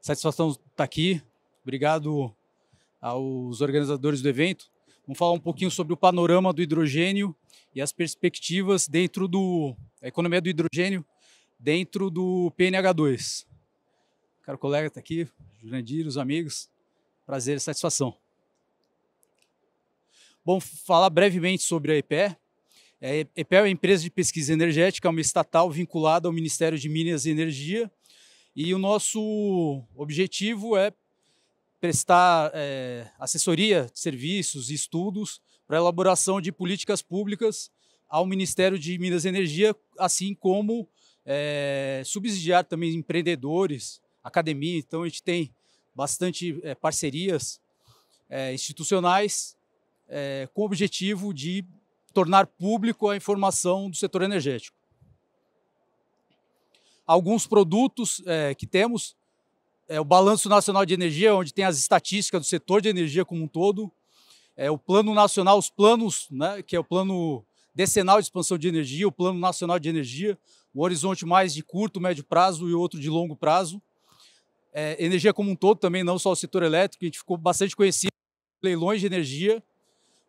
Satisfação estar aqui. Obrigado aos organizadores do evento. Vamos falar um pouquinho sobre o panorama do hidrogênio e as perspectivas dentro da economia do hidrogênio dentro do PNH2. O cara, o colega está aqui, Jurandir, os amigos. Prazer e satisfação. Bom, falar brevemente sobre a EPE. A EPE é uma empresa de pesquisa energética, uma estatal vinculada ao Ministério de Minas e Energia. E o nosso objetivo é prestar assessoria, serviços e estudos para a elaboração de políticas públicas ao Ministério de Minas e Energia, assim como subsidiar também empreendedores, academia. Então, a gente tem bastante parcerias institucionais com o objetivo de tornar público a informação do setor energético. Alguns produtos que temos, o Balanço Nacional de Energia, onde tem as estatísticas do setor de energia como um todo, o Plano Nacional, os planos, né, que é o Plano Decenal de Expansão de Energia, o Plano Nacional de Energia, um horizonte mais de curto, médio prazo e outro de longo prazo. Energia como um todo também, não só o setor elétrico, a gente ficou bastante conhecido por leilões de energia,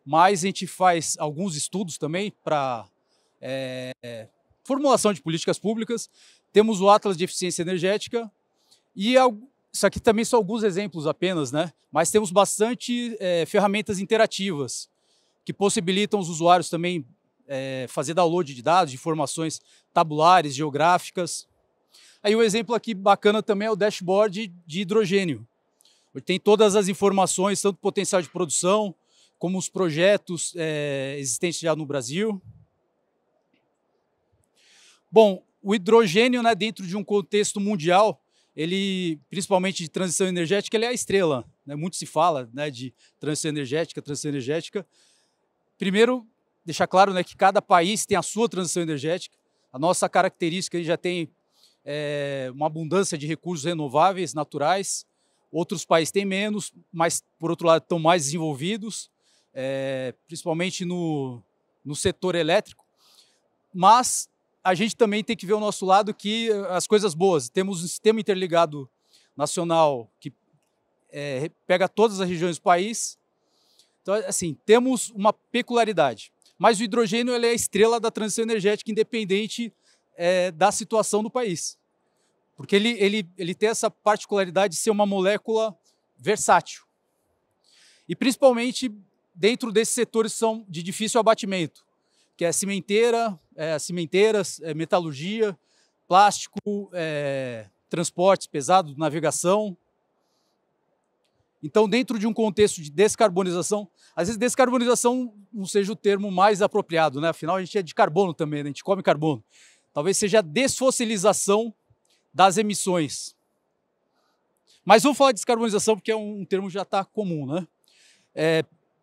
mas a gente faz alguns estudos também para formulação de políticas públicas. Temos o Atlas de Eficiência Energética e isso aqui também são alguns exemplos apenas, né? Mas temos bastante ferramentas interativas que possibilitam os usuários também fazer download de dados, de informações tabulares, geográficas. Aí um exemplo aqui bacana também é o dashboard de hidrogênio. Tem todas as informações, tanto potencial de produção, como os projetos existentes já no Brasil. Bom, o hidrogênio, né, dentro de um contexto mundial, ele, principalmente de transição energética, ele é a estrela. Né? Muito se fala, né, de transição energética, transição energética. Primeiro, deixar claro, né, que cada país tem a sua transição energética. A nossa característica já tem uma abundância de recursos renováveis, naturais. Outros países têm menos, mas, por outro lado, estão mais desenvolvidos, principalmente no setor elétrico. Mas a gente também tem que ver o nosso lado, que as coisas boas. Temos um sistema interligado nacional que pega todas as regiões do país. Então, assim, temos uma peculiaridade. Mas o hidrogênio ele é a estrela da transição energética, independente da situação do país. Porque ele tem essa particularidade de ser uma molécula versátil. E principalmente dentro desses setores que são de difícil abatimento, que é cimenteiras, metalurgia, plástico, transportes pesados, navegação. Então, dentro de um contexto de descarbonização, às vezes descarbonização não seja o termo mais apropriado, né? Afinal, a gente é de carbono também, né? A gente come carbono. Talvez seja a desfossilização das emissões. Mas vamos falar de descarbonização porque é um termo que já está comum, né?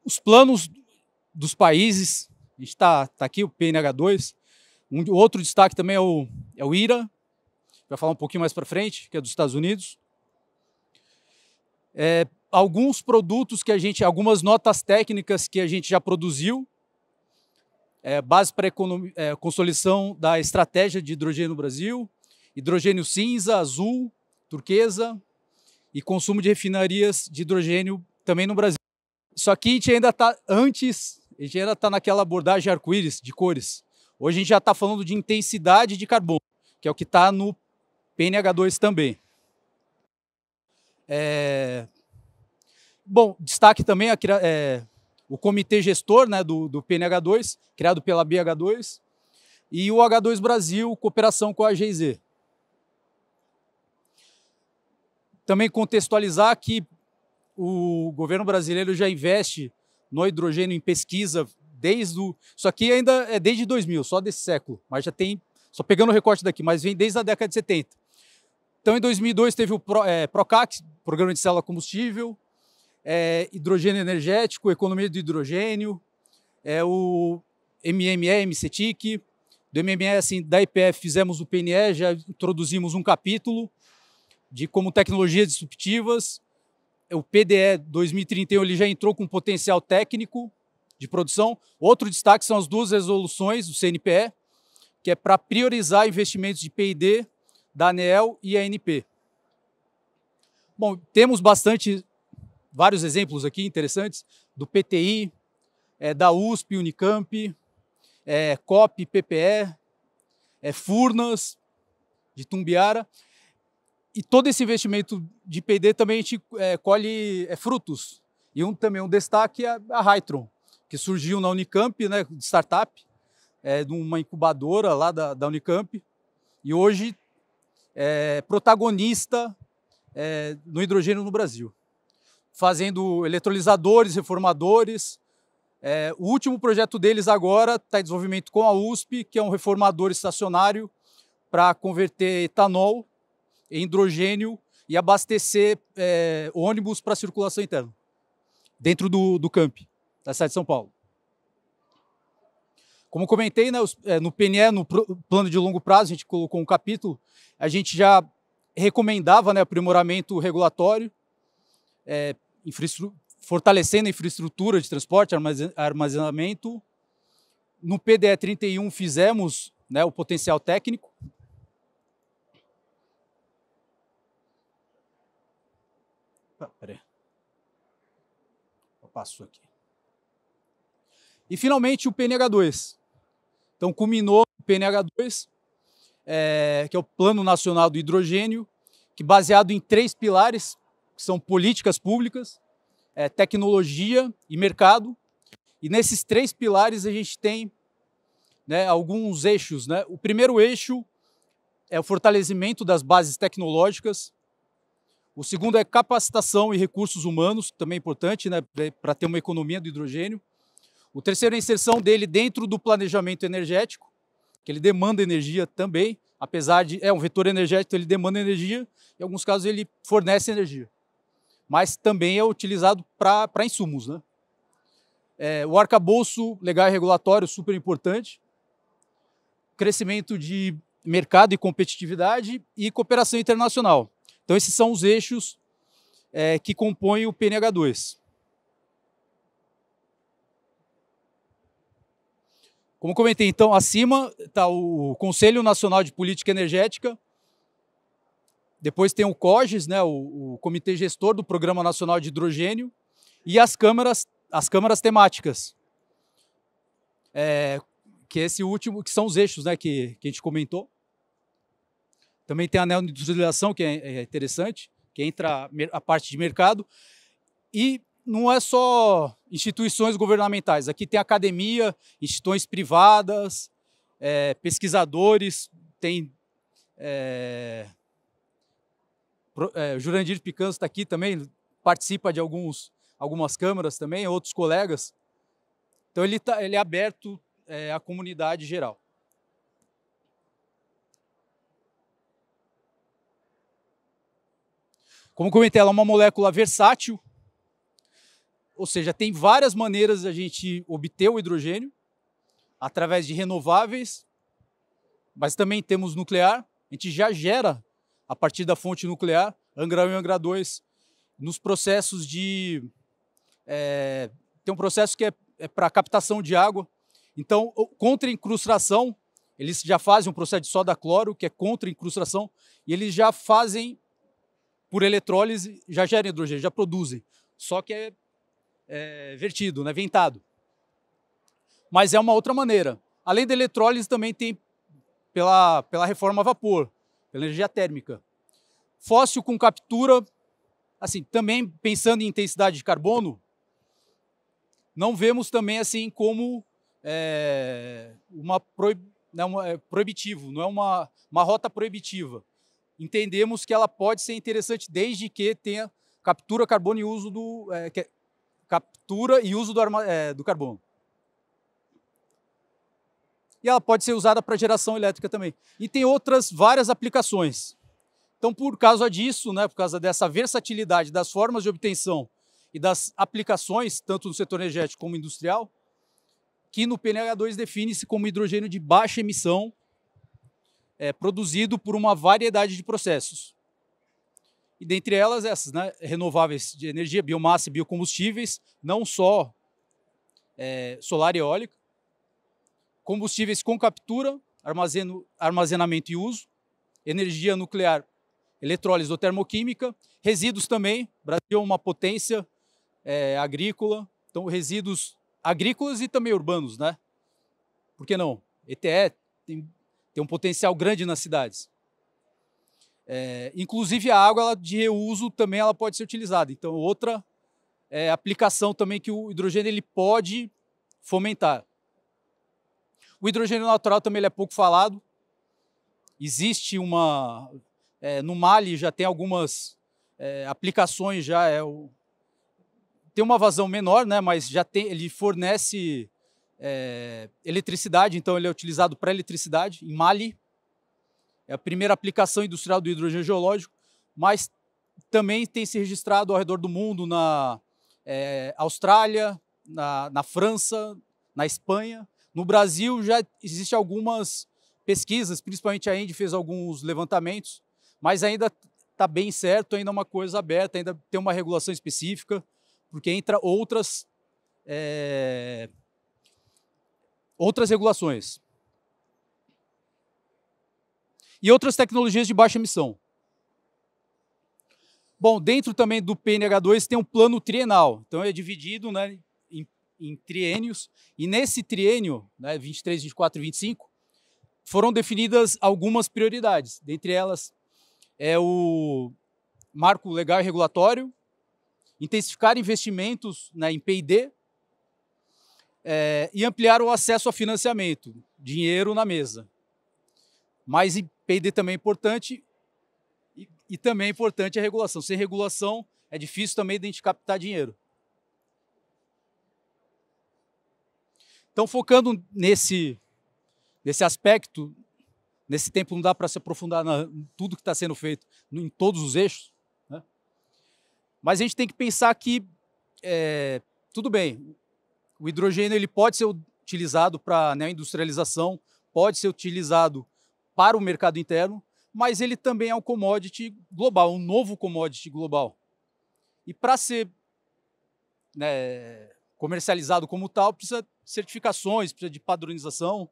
Os planos dos países, a gente está aqui, o PNH2. Outro destaque também é o IRA, vai falar um pouquinho mais para frente, que é dos Estados Unidos. Alguns produtos que algumas notas técnicas que a gente já produziu, base para consolidação da estratégia de hidrogênio no Brasil, hidrogênio cinza, azul, turquesa e consumo de refinarias de hidrogênio também no Brasil. Só que a gente ainda está naquela abordagem arco-íris de cores. Hoje a gente já está falando de intensidade de carbono, que é o que está no PNH2 também. Bom, destaque também o comitê gestor, né, do PNH2, criado pela BH2, e o H2 Brasil, cooperação com a GIZ. Também contextualizar que o governo brasileiro já investe no hidrogênio em pesquisa isso aqui ainda é desde 2000, só desse século, mas já tem, só pegando o recorte daqui, mas vem desde a década de 70. Então, em 2002 teve o PROCAC, Programa de Célula Combustível, hidrogênio energético, economia do hidrogênio, o MME, MCTIC, do MME, assim, da IPF fizemos o PNE, já introduzimos um capítulo de como tecnologias disruptivas. O PDE 2031 ele já entrou com potencial técnico de produção. Outro destaque são as duas resoluções do CNPE, que é para priorizar investimentos de P&D da ANEEL e ANP. Bom, temos vários exemplos aqui interessantes, do PTI, da USP, Unicamp, COP, PPE, Furnas, de Tumbiara. E todo esse investimento de P&D também a gente colhe frutos. E também um destaque é a Hytron, que surgiu na Unicamp, né, de startup, de uma incubadora lá da Unicamp, e hoje é protagonista no hidrogênio no Brasil, fazendo eletrolisadores, reformadores. O último projeto deles agora está em desenvolvimento com a USP, que é um reformador estacionário para converter etanol em hidrogênio e abastecer ônibus para circulação interna, dentro do camp, da cidade de São Paulo. Como comentei, né, no PNE, no plano de longo prazo, a gente colocou um capítulo, a gente já recomendava, né, aprimoramento regulatório, fortalecendo a infraestrutura de transporte, armazenamento. No PDE 31 fizemos, né, o potencial técnico. Peraí. Eu passo aqui. E finalmente o PNH2. Então culminou o PNH2, que é o Plano Nacional do Hidrogênio, que baseado em 3 pilares, que são políticas públicas, tecnologia e mercado. E nesses 3 pilares a gente tem, né, alguns eixos, né? O primeiro eixo é o fortalecimento das bases tecnológicas. O segundo é capacitação e recursos humanos, também é importante, né, para ter uma economia do hidrogênio. O terceiro é a inserção dele dentro do planejamento energético, que ele demanda energia também, apesar de um vetor energético, ele demanda energia, em alguns casos ele fornece energia, mas também é utilizado para insumos, né? O arcabouço legal e regulatório, super importante. Crescimento de mercado e competitividade e cooperação internacional. Então, esses são os eixos que compõem o PNH2. Como comentei, então, acima está o Conselho Nacional de Política Energética, depois tem o COGES, né, o Comitê Gestor do Programa Nacional de Hidrogênio, e as câmaras temáticas, que é esse último, que são os eixos, né, que a gente comentou. Também tem a neoindustrialização, que é interessante, que entra a parte de mercado. E não é só instituições governamentais, aqui tem academia, instituições privadas, pesquisadores, tem Jurandir Picanso está aqui também, participa de algumas câmaras também, outros colegas. Então ele é aberto à comunidade geral. Como comentei, ela é uma molécula versátil, ou seja, tem várias maneiras de a gente obter o hidrogênio, através de renováveis, mas também temos nuclear, a gente já gera a partir da fonte nuclear, Angra 1 e Angra 2, nos processos de... tem um processo que é para captação de água, então, contra incrustação, eles já fazem um processo de soda-cloro, que é contra incrustação, e eles já fazem, por eletrólise, já geram hidrogênio, já produzem, só que é vertido, né, ventado. Mas é uma outra maneira. Além da eletrólise, também tem pela reforma a vapor, pela energia térmica. Fóssil com captura, assim, também pensando em intensidade de carbono, não vemos também assim como proibitivo, não é uma rota proibitiva. Entendemos que ela pode ser interessante desde que tenha captura carbono e uso captura e uso do carbono. E ela pode ser usada para geração elétrica também. E tem várias aplicações. Então, por causa disso, né, por causa dessa versatilidade das formas de obtenção e das aplicações, tanto no setor energético como industrial, que no PNH2 define-se como hidrogênio de baixa emissão, produzido por uma variedade de processos. E dentre elas essas, né, renováveis de energia, biomassa e biocombustíveis, não só solar e eólica, combustíveis com captura, armazenamento e uso, energia nuclear eletrólise ou termoquímica, resíduos também. O Brasil é uma potência agrícola, então resíduos agrícolas e também urbanos, né? Por que não? ETE tem um potencial grande nas cidades. Inclusive a água de reuso também ela pode ser utilizada. Então outra aplicação também que o hidrogênio ele pode fomentar. O hidrogênio natural também ele é pouco falado. Existe no Mali já tem algumas aplicações, tem uma vazão menor, né, mas ele fornece eletricidade, então ele é utilizado para eletricidade em Mali. É a primeira aplicação industrial do hidrogênio geológico, mas também tem se registrado ao redor do mundo, na Austrália, na França, na Espanha. No Brasil já existem algumas pesquisas, principalmente a ENDE fez alguns levantamentos, mas ainda está bem certo, ainda é uma coisa aberta, ainda tem uma regulação específica, porque entra outras regulações. E outras tecnologias de baixa emissão. Bom, dentro também do PNH2 tem um plano trienal, então é dividido, né, em triênios, e nesse triênio, né, 23, 24 e 25, foram definidas algumas prioridades. Dentre elas é o marco legal e regulatório, intensificar investimentos, né, em P&D e ampliar o acesso a financiamento, dinheiro na mesa. Mas em P&D também é importante e também é importante a regulação. Sem regulação é difícil também de a gente captar dinheiro. Então, focando nesse aspecto, nesse tempo não dá para se aprofundar em tudo que está sendo feito, em todos os eixos, né? Mas a gente tem que pensar que, tudo bem, o hidrogênio ele pode ser utilizado para industrialização, pode ser utilizado para o mercado interno, mas ele também é um commodity global, um novo commodity global. E para ser comercializado como tal, precisa de certificações, precisa de padronização.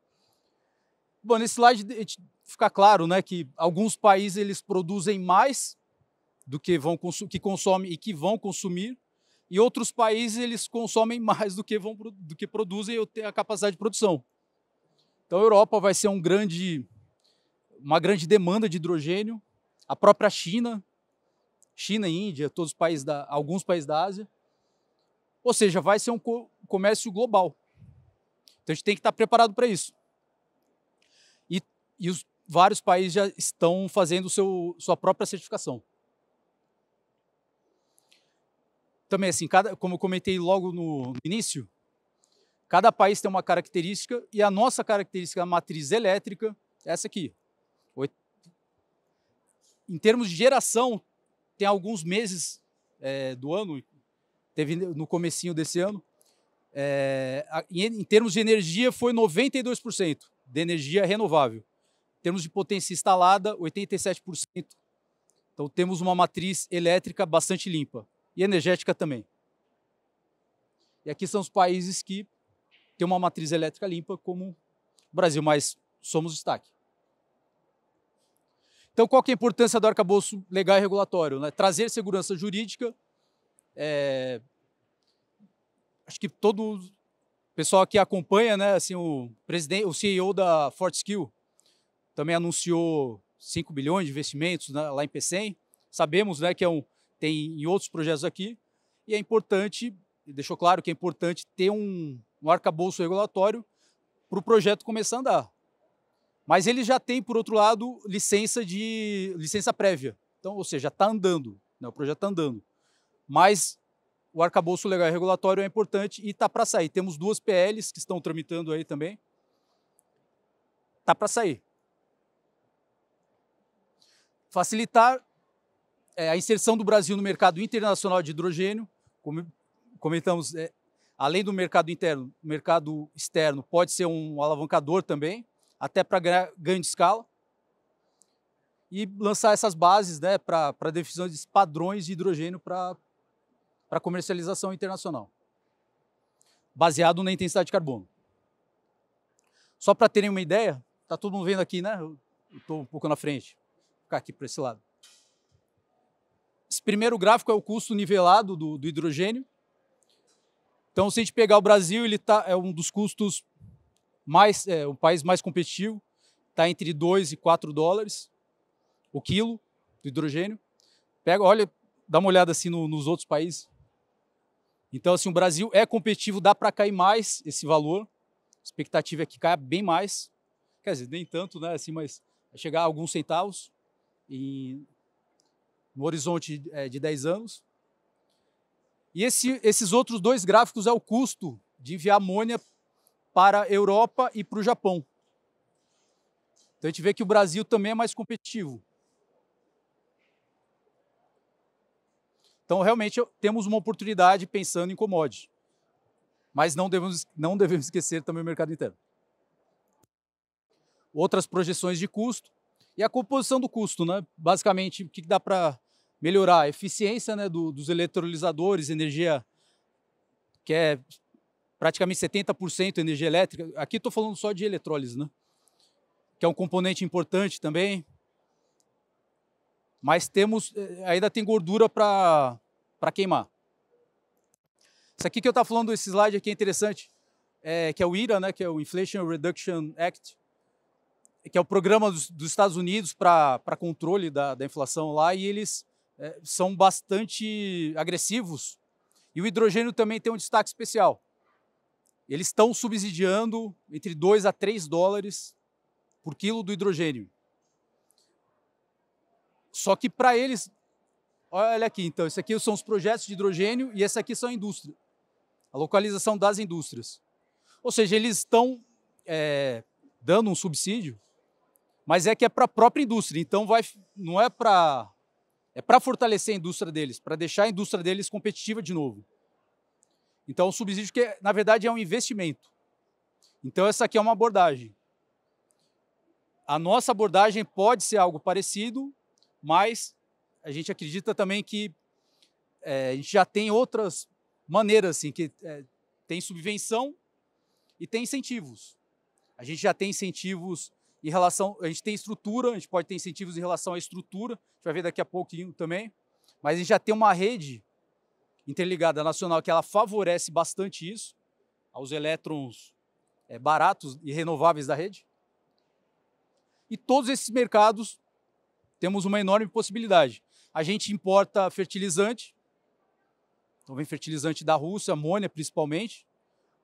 Bom, nesse slide fica claro, né, que alguns países eles produzem mais do que consomem e que vão consumir, e outros países eles consomem mais do que produzem ou têm a capacidade de produção. Então a Europa vai ser uma grande demanda de hidrogênio, a própria China e Índia, alguns países da Ásia. Ou seja, vai ser um comércio global. Então a gente tem que estar preparado para isso. E os vários países já estão fazendo sua própria certificação. Também, assim, como eu comentei logo no início, cada país tem uma característica, e a nossa característica, a matriz elétrica, é essa aqui. Em termos de geração, tem alguns meses do ano, teve no comecinho desse ano, em termos de energia, foi 92% de energia renovável. Em termos de potência instalada, 87%. Então, temos uma matriz elétrica bastante limpa. E energética também. E aqui são os países que têm uma matriz elétrica limpa, como o Brasil, mas somos destaque. Então, qual que é a importância do arcabouço legal e regulatório, né? Trazer segurança jurídica. Acho que todo o pessoal aqui acompanha, né? Assim, o CEO da Fortescue também anunciou 5 bilhões de investimentos, né, lá em Pecém. Sabemos, né, que tem em outros projetos aqui, e é importante, deixou claro que é importante ter um arcabouço regulatório para o projeto começar a andar. Mas ele já tem, por outro lado, licença prévia. Então, ou seja, está andando, né, o projeto está andando. Mas o arcabouço legal e regulatório é importante e está para sair. Temos 2 PLs que estão tramitando aí também. Está para sair. Facilitar a inserção do Brasil no mercado internacional de hidrogênio. Como comentamos, além do mercado interno, o mercado externo pode ser um alavancador também, até para ganho de escala. E lançar essas bases, né, para definição de padrões de hidrogênio para comercialização internacional, baseado na intensidade de carbono. Só para terem uma ideia, está todo mundo vendo aqui, né? Eu estou um pouco na frente, vou ficar aqui para esse lado. Esse primeiro gráfico é o custo nivelado do hidrogênio. Então, se a gente pegar o Brasil, ele é um dos custos o país mais competitivo, está entre 2 e 4 dólares o quilo do hidrogênio. Olha, dá uma olhada assim nos outros países. Então, assim, o Brasil é competitivo, dá para cair mais esse valor. A expectativa é que caia bem mais. Quer dizer, nem tanto, né? Assim, mas vai chegar a alguns centavos no horizonte de 10 anos. E esses outros dois gráficos é o custo de enviar amônia para a Europa e para o Japão. Então, a gente vê que o Brasil também é mais competitivo. Então, realmente, temos uma oportunidade pensando em commodity. Mas não devemos esquecer também o mercado interno. Outras projeções de custo e a composição do custo, né? Basicamente, o que dá para melhorar? A eficiência, né, dos eletrolisadores, energia que é praticamente 70% energia elétrica. Aqui estou falando só de eletrólise, né? Que é um componente importante também. Mas ainda tem gordura para queimar. Isso aqui que eu estava falando, esse slide aqui é interessante, que é o IRA, né, que é o Inflation Reduction Act, que é o programa dos Estados Unidos para controle da inflação lá, e eles são bastante agressivos. E o hidrogênio também tem um destaque especial. Eles estão subsidiando entre 2 a 3 dólares por quilo do hidrogênio. Só que para eles, olha aqui, então, esse aqui são os projetos de hidrogênio e esse aqui são a indústria, a localização das indústrias. Ou seja, eles estão dando um subsídio, mas que é para a própria indústria. Então, não é para fortalecer a indústria deles, para deixar a indústria deles competitiva de novo. Então, o subsídio que, na verdade, é um investimento. Então, essa aqui é uma abordagem. A nossa abordagem pode ser algo parecido, mas a gente acredita também que a gente já tem outras maneiras, assim, que tem subvenção e tem incentivos. A gente já tem incentivos em relação, a gente tem estrutura, a gente pode ter incentivos em relação à estrutura, a gente vai ver daqui a pouquinho também, mas a gente já tem uma rede interligada nacional que ela favorece bastante isso, aos elétrons baratos e renováveis da rede. E todos esses mercados temos uma enorme possibilidade. A gente importa fertilizante, então vem fertilizante da Rússia, amônia principalmente,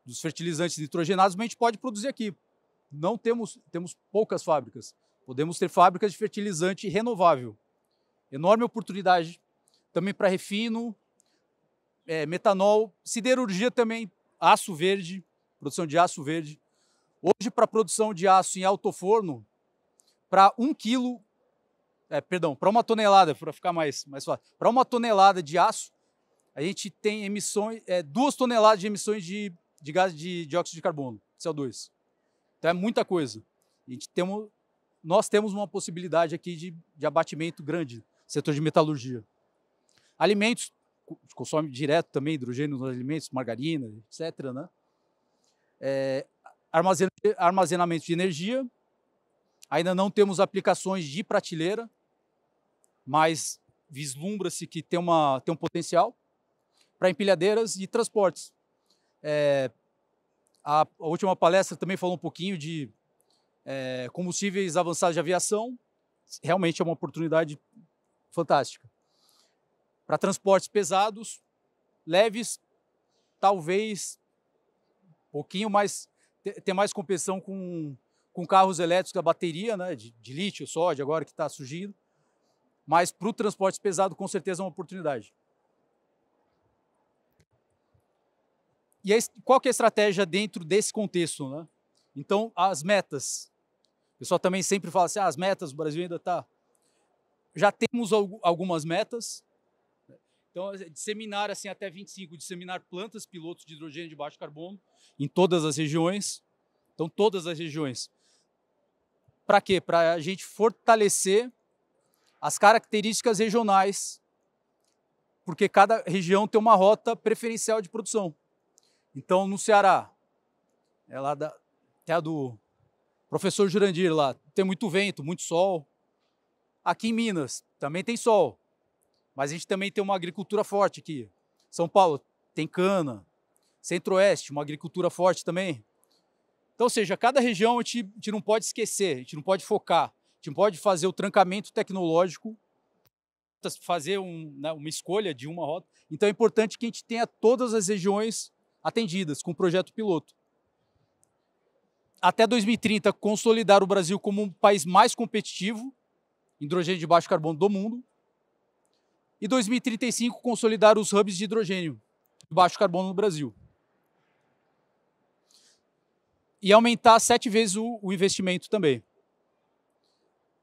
dos fertilizantes nitrogenados, mas a gente pode produzir aqui. Não temos poucas fábricas. Podemos ter fábricas de fertilizante renovável. Enorme oportunidade também para refino, metanol, siderurgia também, aço verde, produção de aço verde. Hoje, para a produção de aço em alto forno, para 1 quilo, para uma tonelada, para ficar mais fácil, para uma tonelada de aço, a gente tem emissões, 2 toneladas de emissões de gás de dióxido de carbono, CO2. Então é muita coisa. Nós temos uma possibilidade aqui de abatimento grande no setor de metalurgia. Alimentos, consome direto também hidrogênio nos alimentos, margarina, etc. Né? Armazenamento de energia. Ainda não temos aplicações de prateleira, mas vislumbra-se que tem um potencial para empilhadeiras e transportes. A última palestra também falou um pouquinho de combustíveis avançados de aviação. Realmente é uma oportunidade fantástica. Para transportes pesados, leves, talvez um pouquinho mais, ter mais competição com carros elétricos da bateria, né, de lítio, sódio, agora que está surgindo. Mas para o transporte pesado, com certeza é uma oportunidade. E qual que é a estratégia dentro desse contexto? Né? Então, as metas. O pessoal também sempre fala assim, as metas, o Brasil ainda está... Já temos algumas metas. Então, disseminar assim, até 25, disseminar plantas pilotos de hidrogênio de baixo carbono em todas as regiões. Então, todas as regiões. Para quê? Para a gente fortalecer as características regionais, porque cada região tem uma rota preferencial de produção. Então, no Ceará, é a do professor Jurandir lá, tem muito vento, muito sol. Aqui em Minas, também tem sol, mas a gente também tem uma agricultura forte aqui. São Paulo tem cana, Centro-Oeste, uma agricultura forte também. Então, ou seja, cada região a gente não pode esquecer, a gente não pode focar, a gente não pode fazer o trancamento tecnológico, fazer uma escolha de uma rota. Então é importante que a gente tenha todas as regiões atendidas com o projeto piloto. Até 2030, consolidar o Brasil como um país mais competitivo em hidrogênio de baixo carbono do mundo. E 2035, consolidar os hubs de hidrogênio de baixo carbono no Brasil. E aumentar 7 vezes o investimento também.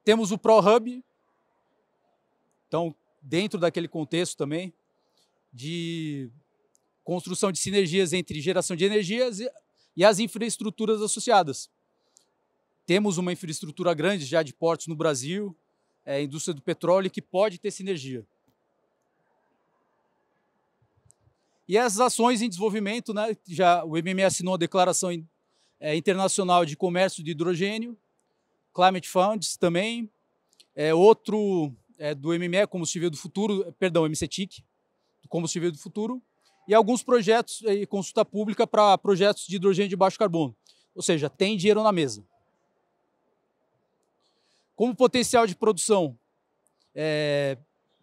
Temos o ProHub, então, dentro daquele contexto também, de construção de sinergias entre geração de energias e as infraestruturas associadas. Temos uma infraestrutura grande já de portos no Brasil, a indústria do petróleo, que pode ter sinergia. E essas ações em desenvolvimento, né, já o MME assinou a Declaração Internacional de Comércio de Hidrogênio, Climate Funds também, outro do MME, Combustível do Futuro, perdão, MCTIC, do Combustível do Futuro, e alguns projetos e consulta pública para projetos de hidrogênio de baixo carbono. Ou seja, tem dinheiro na mesa. Como potencial de produção,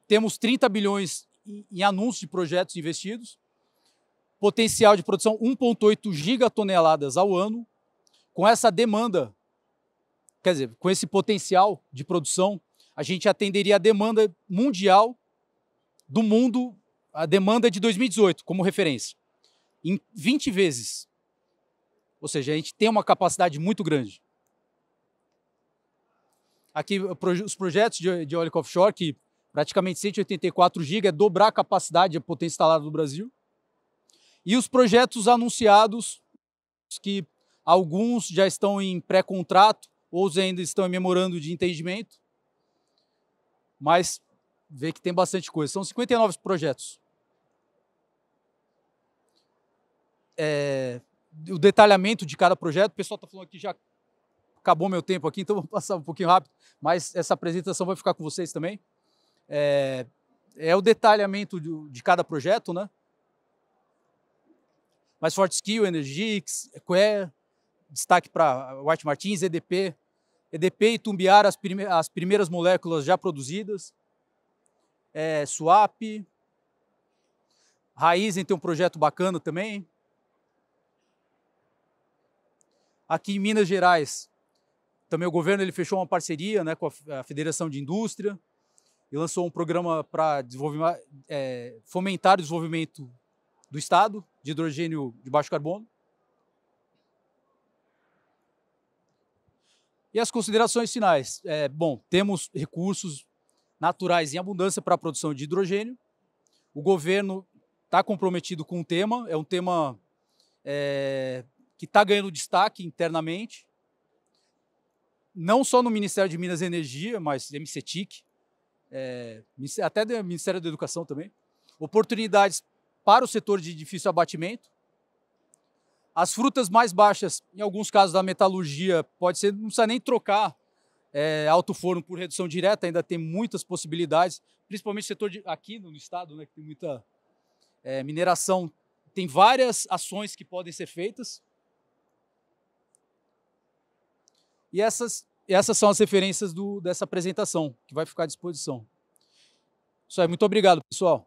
temos 30 bilhões em anúncios de projetos investidos, potencial de produção 1,8 gigatoneladas ao ano. Com essa demanda, quer dizer, com esse potencial de produção, a gente atenderia a demanda mundial do mundo, a demanda de 2018 como referência, em 20 vezes. Ou seja, a gente tem uma capacidade muito grande. Aqui os projetos de eólica offshore, que praticamente 184 GB, é dobrar a capacidade, a potência instalada do Brasil. E os projetos anunciados, que alguns já estão em pré-contrato, outros ainda estão em memorando de entendimento, mas vê que tem bastante coisa. São 59 projetos. O detalhamento de cada projeto, o pessoal está falando aqui, já acabou meu tempo aqui, então vou passar um pouquinho rápido, mas essa apresentação vai ficar com vocês também. É o detalhamento de cada projeto, né? Mas Fortescue, Energix, Equer, destaque para White Martins, EDP e Tumbiara, as primeiras moléculas já produzidas, Swap, Raizen tem um projeto bacana também. Aqui em Minas Gerais, também o governo ele fechou uma parceria, né, com a Federação de Indústria e lançou um programa para fomentar o desenvolvimento do Estado de hidrogênio de baixo carbono. E as considerações finais. Bom, temos recursos naturais em abundância para a produção de hidrogênio. O governo está comprometido com o tema, é um tema que está ganhando destaque internamente, não só no Ministério de Minas e Energia, mas MCTIC, até do Ministério da Educação também. Oportunidades para o setor de difícil abatimento. As frutas mais baixas, em alguns casos da metalurgia, pode ser, não precisa nem trocar alto forno por redução direta, ainda tem muitas possibilidades, principalmente o setor aqui no estado, né, que tem muita mineração, tem várias ações que podem ser feitas. E essas são as referências dessa apresentação, que vai ficar à disposição. Isso aí, muito obrigado, pessoal.